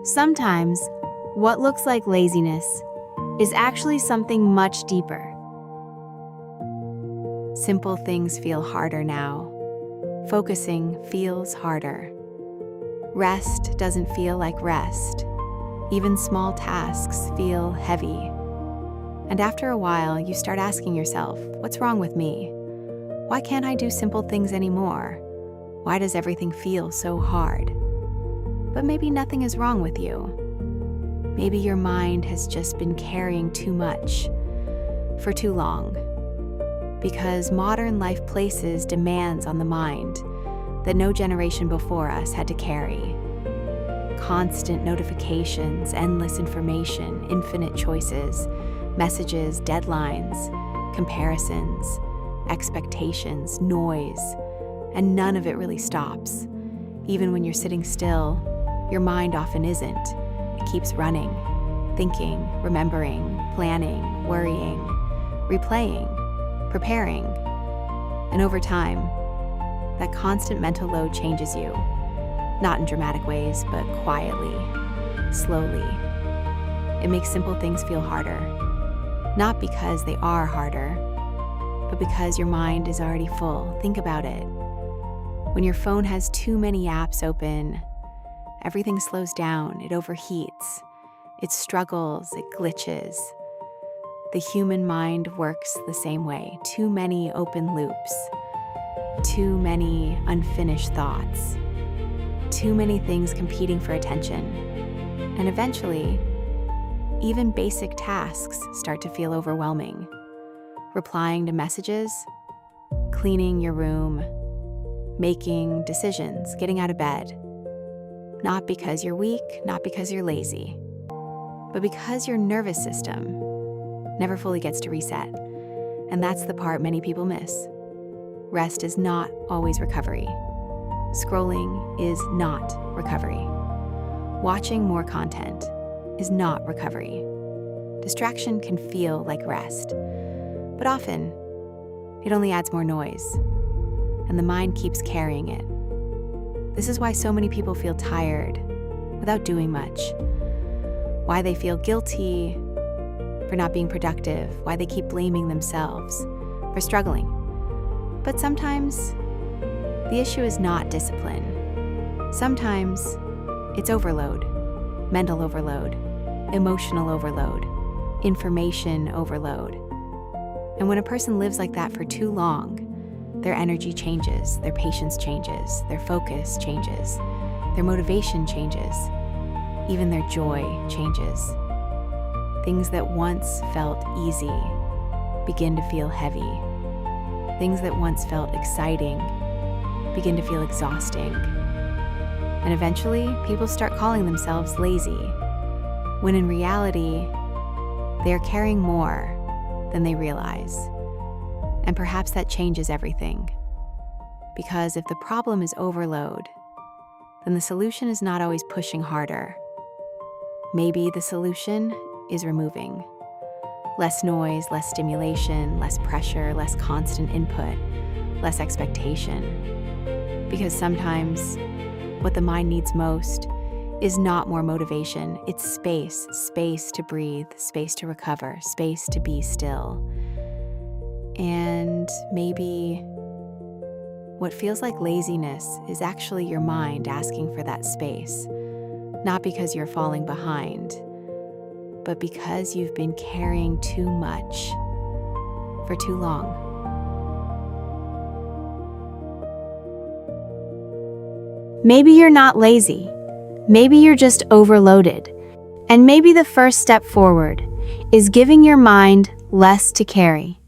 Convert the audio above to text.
Sometimes, what looks like laziness is actually something much deeper. Simple things feel harder now. Focusing feels harder. Rest doesn't feel like rest. Even small tasks feel heavy. And after a while, you start asking yourself, what's wrong with me? Why can't I do simple things anymore? Why does everything feel so hard? But maybe nothing is wrong with you. Maybe your mind has just been carrying too much for too long. Because modern life places demands on the mind that no generation before us had to carry. Constant notifications, endless information, infinite choices, messages, deadlines, comparisons, expectations, noise, and none of it really stops. Even when you're sitting still, your mind often isn't. It keeps running, thinking, remembering, planning, worrying, replaying, preparing. And over time, that constant mental load changes you, not in dramatic ways, but quietly, slowly. It makes simple things feel harder, not because they are harder, but because your mind is already full. Think about it. When your phone has too many apps open, everything slows down, it overheats, it struggles, it glitches. The human mind works the same way. Too many open loops, too many unfinished thoughts, too many things competing for attention. And eventually, even basic tasks start to feel overwhelming. Replying to messages, cleaning your room, making decisions, getting out of bed. Not because you're weak, not because you're lazy, but because your nervous system never fully gets to reset. And that's the part many people miss. Rest is not always recovery. Scrolling is not recovery. Watching more content is not recovery. Distraction can feel like rest, but often it only adds more noise, and the mind keeps carrying it. This is why so many people feel tired without doing much, why they feel guilty for not being productive, why they keep blaming themselves for struggling. But sometimes the issue is not discipline. Sometimes it's overload, mental overload, emotional overload, information overload. And when a person lives like that for too long, their energy changes, their patience changes, their focus changes, their motivation changes, even their joy changes. Things that once felt easy begin to feel heavy. Things that once felt exciting begin to feel exhausting. And eventually, people start calling themselves lazy, when in reality, they are carrying more than they realize. And perhaps that changes everything. Because if the problem is overload, then the solution is not always pushing harder. Maybe the solution is removing. Less noise, less stimulation, less pressure, less constant input, less expectation. Because sometimes what the mind needs most is not more motivation, it's space. Space to breathe, space to recover, space to be still. And maybe what feels like laziness is actually your mind asking for that space, not because you're falling behind, but because you've been carrying too much for too long. Maybe you're not lazy. Maybe you're just overloaded. And maybe the first step forward is giving your mind less to carry.